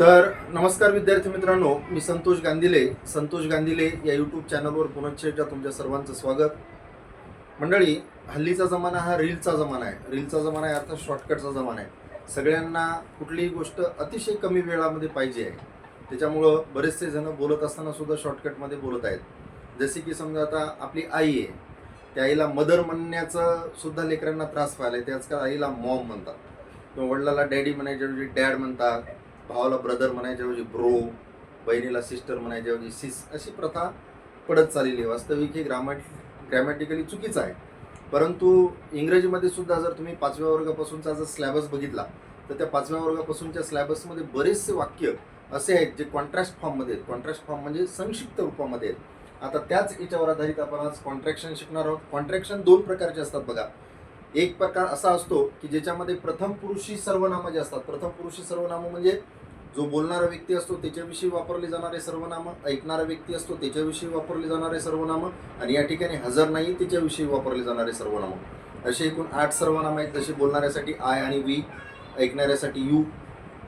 तर नमस्कार विद्यार्थी मित्रांनो, मी संतोष गांधीले या यूट्यूब चॅनलवर पुनश्च एकदा तुमच्या सर्वांचं स्वागत. मंडळी, हल्लीचा जमाना हा रीलचा जमाना आहे. अर्थात शॉर्टकटचा जमाना आहे. सगळ्यांना कुठलीही गोष्ट अतिशय कमी वेळामध्ये पाहिजे आहे. त्याच्यामुळं बरेचसे जण बोलत असताना सुद्धा शॉर्टकटमध्ये बोलत आहेत. जसे की समजा आता आपली आई आहे, त्या आईला मदर म्हणण्याचं सुद्धा लेकरांना त्रास व्हायला आहे. ते आजकाल आईला मॉम म्हणतात, किंवा वडिलाला डॅडी म्हणायच्याऐवजी डॅड म्हणतात, भावाला ब्रदर म्हणायच्याऐवजी ब्रो, बहिणीला सिस्टर म्हणायच्याऐवजी सिस, अशी प्रथा पडत चाललेली आहे. वास्तविक हे ग्रॅमॅटिकली चुकीचं आहे. परंतु इंग्रजीमध्ये सुद्धा जर तुम्ही 5व्या वर्गापासूनचा जर स्लॅबस बघितला तर त्या 5व्या वर्गापासूनच्या स्लॅबसमध्ये बरेचसे वाक्य असे आहेत जे कॉन्ट्रॅस्ट फॉर्ममध्ये आहेत. कॉन्ट्रॅस्ट फॉर्म म्हणजे संक्षिप्त रूपामध्ये आहेत. आता त्याच याच्यावर आधारित आपण आज कॉन्ट्रॅक्शन शिकणार आहोत. कॉन्ट्रॅक्शन दोन प्रकारचे असतात बघा. एक प्रकार असा असतो की ज्याच्यामध्ये प्रथम पुरुषी सर्वनामं जे असतात. प्रथम पुरुषी सर्वनामं म्हणजे जो बोलणारा व्यक्ती असतो त्याच्याविषयी वापरले जाणारे सर्वनामं, ऐकणारा व्यक्ती असतो त्याच्याविषयी वापरले जाणारे सर्वनामं, आणि या ठिकाणी हजर नाही त्याच्याविषयी वापरले जाणारे सर्वनामं. असे एकूण 8 सर्वनामं आहेत. जसे बोलणाऱ्यासाठी आय आणि वी, ऐकणाऱ्यासाठी यू,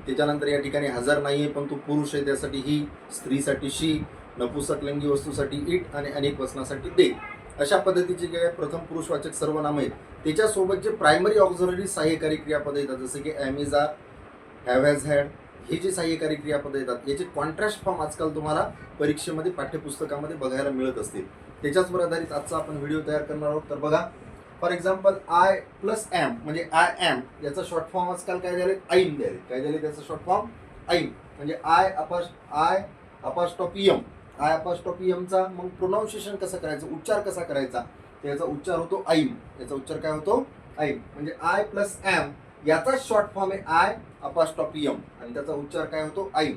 त्याच्यानंतर या ठिकाणी हजर नाही आहे पण तो पुरुष आहे त्यासाठी ही, स्त्रीसाठी शी, नपुंसकलिंगी वस्तूसाठी इट आणि अनेक वचनासाठी दे. अशा पद्धतीचे जे प्रथम पुरुषवाचक सर्वनामं आहेत त्याच्यासोबत जे प्रायमरी ऑक्झिलरी सहाय्यकारी क्रियापद येतात, जसे की am, is, are, have, has, had, हे जे सहाय्यकारी क्रियापद येतात याचे कॉन्ट्रॅस्ट फॉर्म आजकाल तुम्हाला परीक्षेमध्ये पाठ्यपुस्तकामध्ये बघायला मिळत असतील. त्याच्याचवर आधारित आजचा आपण व्हिडिओ तयार करणार आहोत. तर बघा, for example I plus am म्हणजे आय ॲम याचा शॉर्ट फॉर्म आजकाल काय झाले, ऐम झाले. काय झाले त्याचा शॉर्ट फॉर्म, ऐम. म्हणजे आय अपास्ट्रॉफी एम, आय अपास्ट्रॉफी एमचा मग प्रोनाऊन्सिएशन कसं करायचं, उच्चार कसा करायचा, त्याचा उच्चार होतो ऐम. याचा उच्चार काय होतो, ऐम. म्हणजे आय प्लस ॲम याचा शॉर्ट फॉर्म आहे आय अपास्ट्रॉफी एम आणि त्याचा उच्चार काय होतो, ऐम.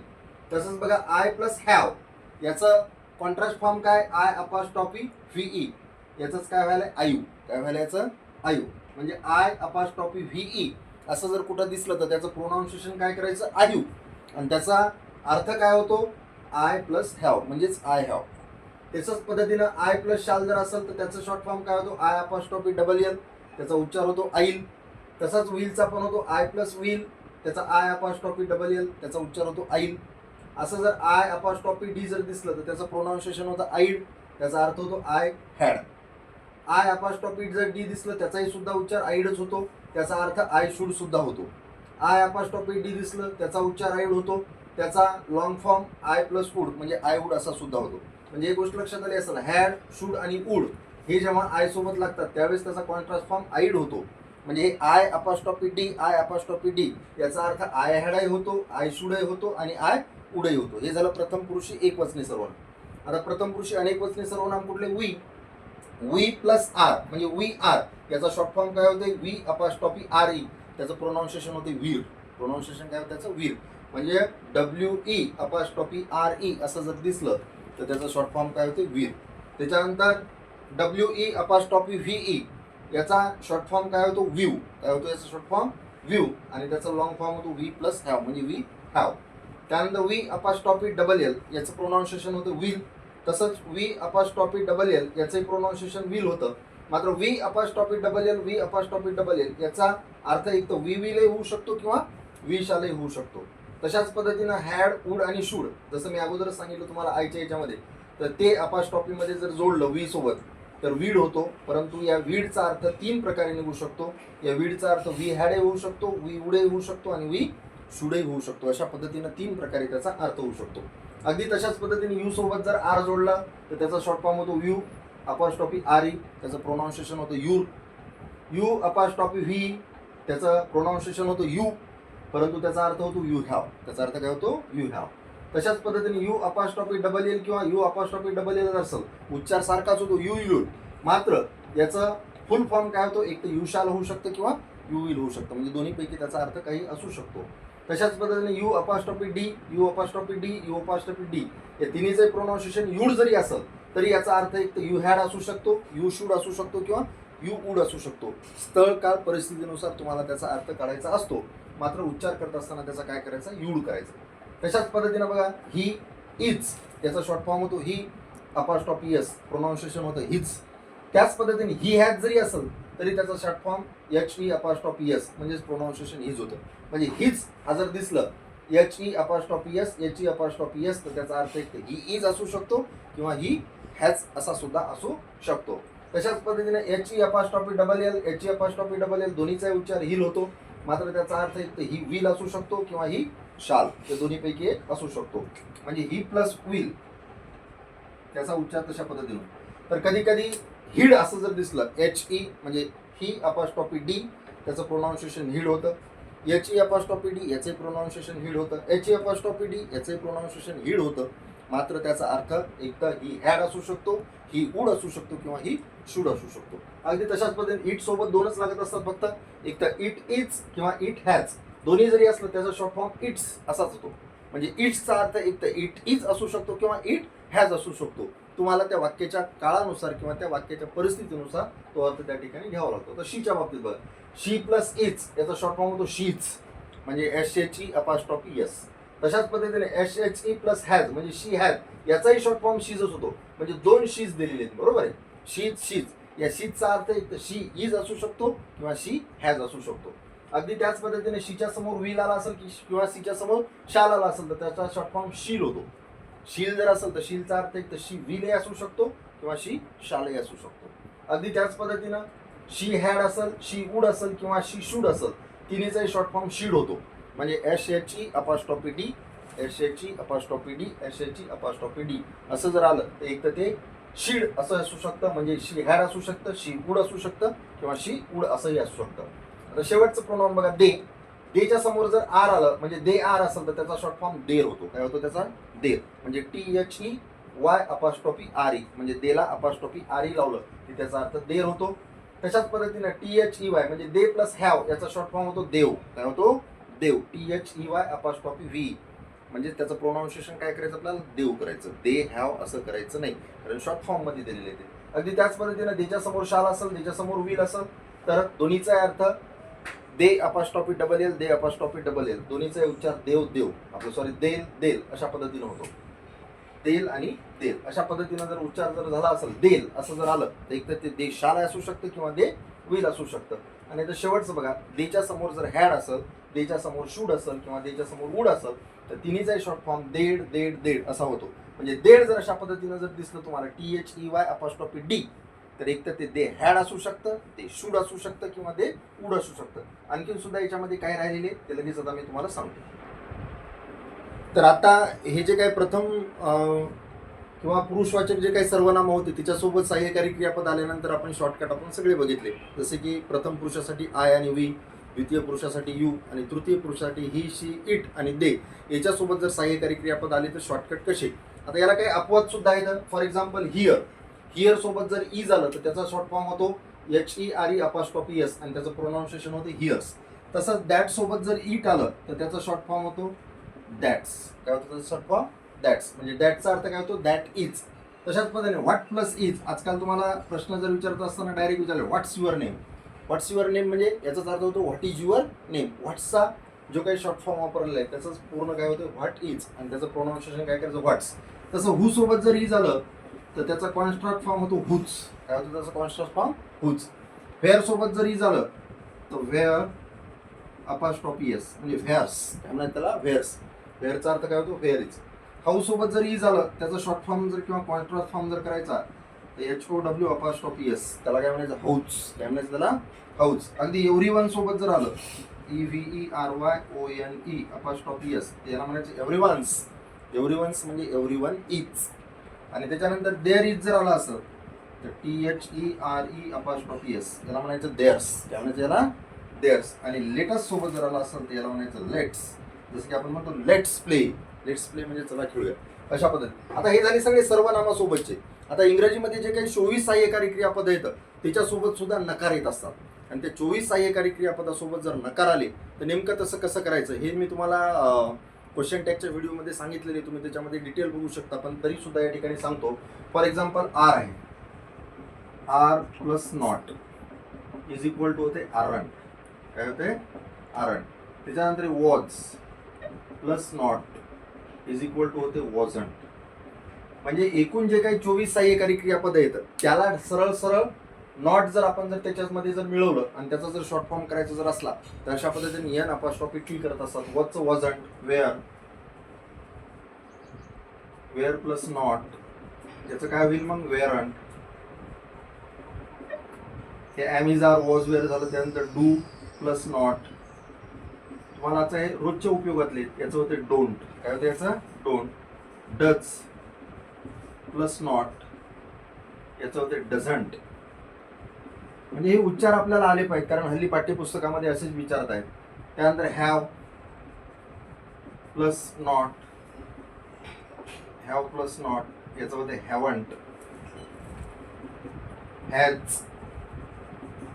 तसंच बघा, आय प्लस हॅव याचा कॉन्ट्रास्ट फॉर्म काय, आय अपास्ट्रॉफी व्हीई, याचंच काय व्हायला, आयु. काय व्हायला याचं, आयु. म्हणजे आय अपास्ट्रॉफी व्हीई असं जर कुठं दिसलं तर त्याचं प्रोनाऊन्सिएशन काय करायचं, आयु. आणि त्याचा अर्थ काय होतो, आय प्लस हॅव म्हणजेच आय हॅव. त्याच्याच पद्धतीनं आय प्लस शाल जर असेल तर त्याचं शॉर्ट फॉर्म काय होतो, आय अपास्ट्रॉफी डबल एल, त्याचा उच्चार होतो आईल. तसाच व्हीलचा पण होतो आय प्लस व्हील, त्याचा आय अपास्ट्रॉफी डबल एल, त्याचा उच्चार होतो आईल. असं जर आय अपास्ट्रॉफी डी जर दिसलं तर त्याचं प्रोनाऊन्सिएशन होतं आईड, त्याचा अर्थ होतो आय हॅड. आय अपास्ट्रॉफी जर डी दिसलं त्याचाही सुद्धा उच्चार आईडच होतो, त्याचा अर्थ आय शुड सुद्धा होतो. आय अपास्ट्रॉफी डी दिसलं त्याचा उच्चार आईड होतो, त्याचा long form I plus would म्हणजे आय वुड असा सुद्धा होतो. म्हणजे एक गोष्ट लक्षात आली असेल, हॅड, शुड आणि वुड हे जेव्हा आय सोबत लागतात त्यावेळेस त्याचा कॉन्ट्रास्ट फॉर्म आईड होतो. म्हणजे हे आय अपास्ट्रॉफी डी, आय अपास्ट्रॉफी डी याचा अर्थ आय हॅडही होतो, आय शुडही होतो आणि आय उडही होतो. हे झालं प्रथम पुरुषी एकवचनी सर्वनाम. आता प्रथम पुरुषी अनेक वचनी सर्वनाम कुठले, वी प्लस आर म्हणजे वी आर याचा शॉर्ट फॉर्म काय होते, वी अपास्ट्रॉफी आर ई, त्याचं प्रोनाऊन्सिएशन होते वीर. प्रोनाऊन्सिएशन काय होतं त्याचं, वीर. म्हणजे WE अपास्ट्रॉफी RE असं जर दिसलं तर त्याचं शॉर्ट फॉर्म काय होते, वीर. त्याच्यानंतर WE अपास्ट्रॉफी VE याचा शॉर्ट फॉर्म काय होतो, व्ह्यू. काय होतो याचा शॉर्ट फॉर्म, व्ह्यू. आणि त्याचा लॉंग फॉर्म होतो वी प्लस हॅव म्हणजे वी हॅव. त्यानंतर वी अपास्ट्रॉफी डबल एल याचं प्रोनाऊन्सिएशन होतं व्हील. तसंच वी अपास्ट्रॉफी डबल एल याचंही प्रोनाऊन्सिएशन व्हील होतं. मात्र वी अपास्ट्रॉफी डबल एल याचा अर्थ एक तर वी विलही होऊ शकतो किंवा वी शालही होऊ शकतो. तशाच पद्धतीनं हॅड, वुड आणि शुड, जसं मी अगोदरच सांगितलं तुम्हाला आयच्या याच्यामध्ये, तर ते अपास्ट्रॉफीमध्ये जर जोडलं वी सोबत तर वीड होतो. परंतु या वीडचा अर्थ 3 प्रकारे निघू शकतो. या वीडचा अर्थ वी हॅडही होऊ शकतो, वी वुडही होऊ शकतो आणि वी शुडही होऊ शकतो. अशा पद्धतीनं 3 प्रकारे त्याचा अर्थ होऊ शकतो. अगदी तशाच पद्धतीने यू सोबत जर आर जोडला तर त्याचा शॉर्ट फॉर्म होतो यू अपास्ट्रॉफी आर ई, त्याचं प्रोनाऊन्सिएशन होतं यूर. यू अपास्ट्रॉफी व्ही त्याचं प्रोनाऊन्सिएशन होतं यू, परंतु त्याचा अर्थ होतो यू हॅव. त्याचा अर्थ काय होतो, यू हॅव. तशाच पद्धतीने यू अपास्ट्रॉफी डबल एल किंवा यू अपास्ट्रॉफी डबल एल असेल, उच्चार सारखाच होतो यू युड, मात्र याचं फुल फॉर्म काय होतो, एक तर यू शाल होऊ शकतं किंवा यू विल होऊ शकतं. म्हणजे दोन्हीपैकी त्याचा अर्थ काही असू शकतो. तशाच पद्धतीने you apostrophe D, you apostrophe D, you apostrophe D या तिन्हीचे प्रोनाऊन्सिएशन युड जरी असेल तरी याचा अर्थ एक तर यू हॅड असू शकतो, यू शुड असू शकतो किंवा यू वुड असू शकतो. स्थळ काळ परिस्थितीनुसार तुम्हाला त्याचा अर्थ काढायचा असतो. मात्र उच्चार करत असताना त्याचा काय करायचा, यूड करायचा. तशाच पद्धतीनं बघा, ही इज याचा शॉर्ट फॉर्म होतो ही अपास्ट्रॉफी एस, प्रोनाऊन्सिएशन होतं हिज. त्याच पद्धतीने ही हॅज जरी असेल तरी त्याचा शॉर्ट फॉर्म HE अपास्ट्रॉफी एस म्हणजेच प्रोनाऊन्सिएशन हिज होतं. म्हणजे हिज हा जर दिसलं H E apostrophe S, H E apostrophe S, तर त्याचा अर्थ एक ही इज असू शकतो किंवा ही हॅज असा सुद्धा असू शकतो. तशाच पद्धतीने H E apostrophe double L, H E apostrophe double L दोन्हीचा उच्चार हिल होतो, मात्र त्याचा अर्थ एक ही विल असू शकतो किंवा ही शाल, ते दोन्हीपैकी एक असू शकतो. म्हणजे ही प्लस विल त्याचा उच्चार तशा पद्धतीने. तर कधी कधी हिड असं जर दिसलं, एच ई म्हणजे ही अपॉस्ट्रॉफी डी, त्याचं प्रोनाऊन्सिएशन हिड होतं. एच ई अपॉस्ट्रॉफी डी याचे प्रोनाऊन्सिएशन हिड होतं. एच ई अपॉस्ट्रॉफी डी याचे प्रोनाऊन्सिएशन हिड होतं, मात्र त्याचा अर्थ एक तर ही हॅड असू शकतो, ही वूड असू शकतो किंवा ही शुड असू शकतो. अगदी तशाच पद्धतीने इट सोबत दोनच लागत असतात फक्त, एक तर इट इज किंवा इट हॅज. दोन्ही जरी असलं त्याचा शॉर्ट फॉर्म इट्स असाच होतो. म्हणजे इट्सचा अर्थ एक तर इट इज असू शकतो किंवा इट हॅज असू शकतो. तुम्हाला त्या वाक्याच्या काळानुसार किंवा त्या वाक्याच्या परिस्थितीनुसार तो अर्थ त्या ठिकाणी घ्यावा लागतो. तर शीच्या बाबतीत बघा, शी प्लस इज याचा शॉर्ट फॉर्म होतो शीज, म्हणजे S H E apostrophe S. तशाच पद्धतीने S H E plus has म्हणजे शी हॅज याचाही शॉर्ट फॉर्म शीजच होतो. म्हणजे दोन शीज दिलेले आहेत, बरोबर आहे. शीज शीज, या शीजचा अर्थ एक तर शी इज असू शकतो किंवा शी हॅज असू शकतो. अगदी त्याच पद्धतीने शीच्या समोर विल आला असेल किंवा शीच्या समोर शाल आला असेल तर त्याचा शॉर्ट फॉर्म शील होतो. शील जर असेल तर शीलचा अर्थ एक तर शी विलही असू शकतो किंवा शी शालही असू शकतो. अगदी त्याच पद्धतीनं शी हॅड असेल, शी वूड असेल किंवा शी शूड असेल, तिन्हीचाही शॉर्ट फॉर्म शीड होतो. म्हणजे S H E apostrophe D, S H E apostrophe D, S H E apostrophe D असं जर आलं तर एक तर ते शीड असं असू शकतं, म्हणजे शी हॅड असू शकतं, शी वूड असू शकतं किंवा शी वूड असंही असू शकतं. आता शेवटचं प्रोनाउन बघा, दे. देच्या समोर जर आर आलं म्हणजे दे आर असेल तर त्याचा शॉर्ट फॉर्म देर होतो. काय होतो त्याचा? देर. म्हणजे T H E Y apostrophe R E, म्हणजे देला अपॉस्ट्रॉफी आर ई लावलं की त्याचा अर्थ देर होतो. तशाच पद्धतीने टी एच ई वाय म्हणजे दे प्लस हॅव याचा शॉर्ट फॉर्म होतो देव. काय होतो? They've. T H E Y apostrophe V म्हणजे त्याचं प्रोनाऊन्सिएशन काय करायचं आपल्याला? देव करायचं. दे हॅव असं करायचं नाही, कारण शॉर्ट फॉर्म मध्ये दिलेले ते. अगदी त्याच पद्धतीने देच्या समोर शाल असेल, देच्या समोर विल असेल तर दोन्हीचा अर्थ दे अपॉस्ट्रॉफी डबल एल, दे अपॉस्ट्रॉफी डबल एल, दोन्हीचा उच्चार देव देव आपलं सॉरी देल देल अशा पद्धतीने होतो. देल आणि देल अशा पद्धतीनं जर उच्चार जर झाला असेल, देल असं जर आलं तर एक तर ते दे शाल असू शकतं किंवा दे विल असू शकतं. आणि तर शेवटचं बघा, देच्या समोर जर हॅड असेल, देच्या समोर शूड असेल किंवा देच्या समोर वूड असेल तर तिन्हीचाही शॉर्ट फॉर्म देड देड देड असा होतो. म्हणजे देड जर अशा पद्धतीनं जर दिसलं तुम्हाला T H E Y apostrophe D तर एक तर ते दे हॅड असू शकतं, ते शूड असू शकतं किंवा दे वूड असू शकतं. आणखीन सुद्धा याच्यामध्ये काय राहिलेले ते लगेच आता मी तुम्हाला सांगतो. तर आता हे जे काही प्रथम किंवा पुरुषवाचक जे काही सर्वनाम होते त्याच्यासोबत सहाय्यकारी क्रियापद आल्यानंतर आपण शॉर्टकट आपण सगळे बघितले. जसे की प्रथम पुरुषासाठी आय आणि वी, द्वितीय पुरुषासाठी यू आणि तृतीय पुरुषासाठी ही शी इट आणि दे याच्यासोबत जर सहाय्यकारी क्रियापद आले तर शॉर्टकट कसे. आता याला काही अपवाद सुद्धा आहेत. फॉर एक्झाम्पल हिअर, हिअर सोबत जर ई झालं तर त्याचा शॉर्ट फॉर्म होतो H E R E apostrophe S आणि त्याचं प्रोनाऊन्सिएशन होते हिअर्स. तसंच दॅट सोबत जर इट आलं तर त्याचा शॉर्ट फॉर्म होतो दॅट्स. काय होतं त्याचा शॉर्ट फॉर्म? दॅट्स. म्हणजे दॅटचा अर्थ काय होतो? That is. तशाच पद्धतीने व्हॉट प्लस इज, आजकाल तुम्हाला प्रश्न जर विचारत असताना डायरेक्ट विचारले what's your name. What's your name म्हणजे याचाच अर्थ होतो व्हॉट इज युअर नेम. व्हॉट्सचा जो काही शॉर्ट फॉर्म वापरलेला आहे त्याचंच पूर्ण काय होतं? व्हॉट इज आणि त्याचं प्रोनाऊन्सिएशन काय करायचं? व्हॉट्स. तसं हू सोबत जर ई झालं तर त्याचा कॉन्स्ट्रक्ट फॉर्म होतो हुच. काय होतं त्याचा कॉन्स्ट्रक्ट फॉर्म? हुच. व्हेअर सोबत जर ई झालं तर व्हेअर अपॉस्ट्रॉफी एस म्हणजे व्हेअर्स. काय म्हणतात त्याला? व्हेअर्स. व्हेअरचा अर्थ काय होतो? Where is. हाऊस सोबत जर ई झालं त्याचा शॉर्ट फॉर्म जर किंवा कॉन्ट्रास्ट फॉर्म जर करायचा तर H O W apostrophe S त्याला काय म्हणायचं? हाऊस. काय म्हणायचं त्याला? हाऊस. अगदी एव्हरीवन सोबत जर आलं E V E R Y O N E apostrophe S त्याला म्हणायचं एव्हरीवन्स. एव्हरीवन्स म्हणजे एव्हरीवन इज. आणि त्याच्यानंतर देअर इज जर आला असेल तर T H E R E apostrophe S याला म्हणायचं देअर्स. काय म्हणायचं याला? देअर्स. आणि लेटस सोबत जर आला असेल तर याला म्हणायचं लेट्स. जसं की आपण म्हणतो लेट्स प्ले. लेट्स प्ले म्हणजे चला खेळूया अशा पद्धतीने. आता हे झाले सगळे सर्वनामासोबतचे. आता इंग्रजीमध्ये जे काही 24 सहाय्यकारी क्रियापद येतं त्याच्यासोबत सुद्धा नकार येत असतात. आणि त्या 24 सहाय्यकारी क्रियापदासोबत जर नकार आले तर नेमकं तसं कसं करायचं हे मी तुम्हाला क्वेश्चन टॅगच्या व्हिडिओमध्ये सांगितलेले, तुम्ही त्याच्यामध्ये डिटेल बघू शकता. पण तरी सुद्धा या ठिकाणी सांगतो. फॉर एक्झाम्पल आर आहे, are plus not is equal to होते आरण. काय होते? आरण. त्याच्यानंतर was plus not is equal to होते वॉजंट. म्हणजे एकूण जे काही 24 सहाय्यकारी क्रियापद येतं त्याला सरळ सरळ नॉट जर आपण जर त्याच्यामध्ये जर मिळवलं आणि त्याचा जर शॉर्ट फॉर्म करायचा जर असला तर अशा पद्धतीने एन अपॉस्ट्रॉफी टी करत असतात. Was wasn't, were plus not याचं काय होईल मग वेअरंट. हे am is are was were झालं. त्यानंतर डू प्लस नॉट. तुम्हाला आता हे रोजच्या उपयोगातले याचं होते डोंट. काय होतं याचं डोंट. डज प्लस नॉट याचं होते डझंट. म्हणजे हे उच्चार आपल्याला आले पाहिजेत कारण हल्ली पाठ्यपुस्तकामध्ये असेच विचारत आहेत. त्यानंतर have plus not, have plus not याचं होते हॅवंट. हॅज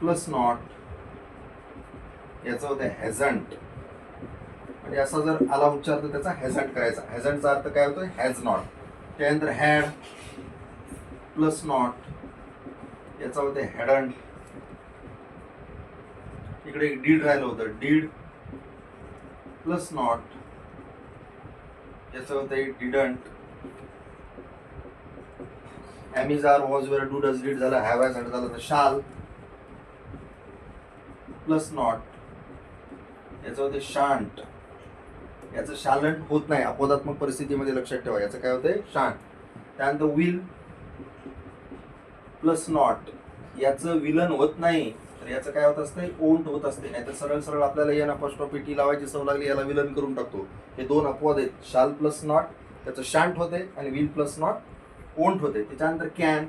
प्लस नॉट याचं होतं हॅझंट. म्हणजे असा जर आला उच्चार तर त्याचा हॅझंट करायचा. हॅझंटचा अर्थ काय होतो हॅज नॉट. त्यानंतर हॅड प्लस नॉट याचा होतं हॅडंट. इकडे एक डीड राहिलं होतं. डीड प्लस नॉट याचं होतं didn't. Am is are was were do does did झालं. हॅव हॅज झालं तर शाल प्लस नॉट याचं होते शांट. याचं शालंट होत नाही अपवादात्मक परिस्थितीमध्ये, लक्षात ठेवा. याचं काय होतंय शांट. त्यानंतर विल प्लस नॉट याचं विलन होत नाही तर याचं काय होत असतंय ओंट होत असते. नाही तर सरळ सरळ आपल्याला एन अपॉस्ट्रॉफी टी लावायची सवय लागली, याला विलन करून टाकतो. हे दोन अपवाद आहेत. शाल प्लस नॉट त्याचं शांट होते आणि विल प्लस नॉट ओंट होते. त्याच्यानंतर कॅन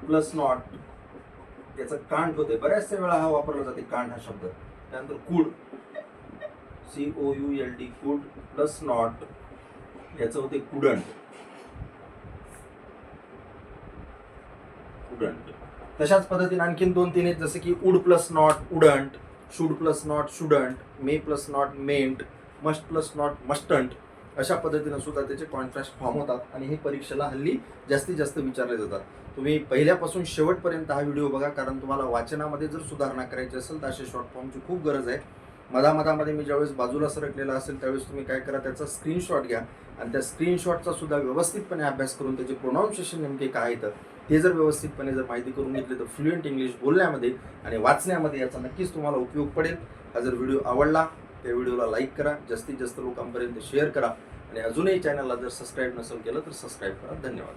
प्लस नॉट याचं कांट होते. बऱ्याचशा वेळा हा वापरला जाते कांट हा शब्द. त्यानंतर कुड COULD कुड प्लस नॉट याचं होते कुडंट. तशाच पद्धतीने आणखीन 2-3 आहेत जसे की would plus not wouldn't, should plus not shouldn't, may plus not meant, must plus not mustn't. अशा पद्धतीने सुद्धा त्याचे कॉन्ट्रास्ट फॉर्म होतात आणि हे परीक्षेला हल्ली जास्तीत जास्त विचारले जातात. तुम्ही पहिल्यापासून शेवटपर्यंत हा व्हिडिओ बघा कारण तुम्हाला वाचनामध्ये जर सुधारणा करायची असेल तर अशा शॉर्ट फॉर्मची खूप गरज आहे. मधामध्ये मी ज्यावेळेस बाजूला सरकलेला असेल त्यावेळेस तुम्ही काय करा त्याचा स्क्रीनशॉट घ्या आणि त्या स्क्रीनशॉटचा सुद्धा व्यवस्थितपणे अभ्यास करून त्याचे प्रोनाऊन्सिएशन नेमके काय येतं ते जर व्यवस्थितपणे जर माहिती करून घेतली तर फ्लुएंट इंग्लिश बोलण्यामध्ये आणि वाचण्यामध्ये याचा नक्कीच तुम्हाला उपयोग पडेल. हा जर व्हिडिओ आवडला त्या व्हिडिओला लाईक करा, जास्तीत जास्त लोकांपर्यंत शेअर करा आणि अजूनही चॅनलला जर सबस्क्राईब नसेल केलं तर सबस्क्राईब करा. धन्यवाद.